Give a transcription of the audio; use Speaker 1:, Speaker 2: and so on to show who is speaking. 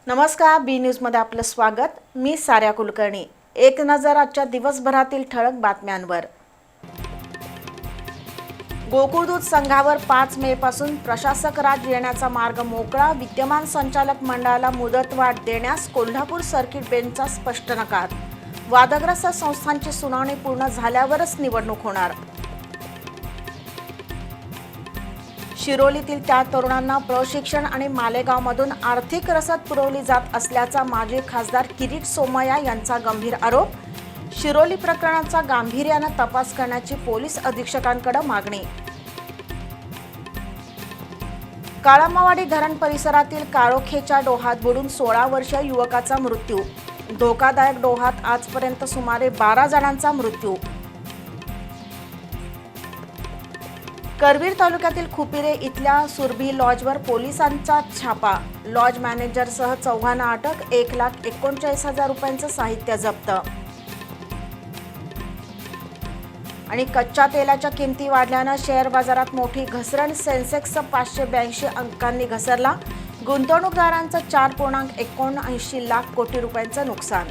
Speaker 1: नमस्कार, बी न्यूजमध्ये आपलं स्वागत। मी साऱ्या कुलकर्णी। एक नजर आजच्या दिवसभरातील ठळक बातम्यांवर। गोकुळ दूध संघावर 5 मे पासून प्रशासक राज येण्याचा मार्ग मोकळा। विद्यमान संचालक मंडळाला मुदतवाढ देण्यास कोल्हापूर सर्किट बेंचचा स्पष्ट नकार। वादग्रस्त संस्थांची सुनावणी पूर्ण झाल्यावरच निवडणूक होणार। शिरोलीतील 4 तरुणांना प्रशिक्षण आणि मालेगावमधून आर्थिक रसद पुरवली जात असल्याचा माजी खासदार किरीट सोमय्या यांचा गंभीर आरोप। शिरोली प्रकरणाचा गांभीर्याने तपास करण्याची पोलीस अधीक्षकांकडे मागणी। काळामावाडी धरण परिसरातील काळोखेच्या डोहात बुडून 16 वर्षीय युवकाचा मृत्यू। धोकादायक डोहात आजपर्यंत सुमारे 12 जणांचा मृत्यू। करवीर तालुक्यातील खुपिरे इथल्या सुरभी लॉजवर पोलिसांचा छापा। लॉज मॅनेजरसह 4 अटक। 1,39,000 रुपयांचं साहित्य जप्त। आणि कच्च्या तेलाच्या किमती वाढल्यानं शेअर बाजारात मोठी घसरण। सेन्सेक्स 582 अंकांनी घसरला। गुंतवणूकदारांचं 4.79 लाख कोटी रुपयांचं नुकसान।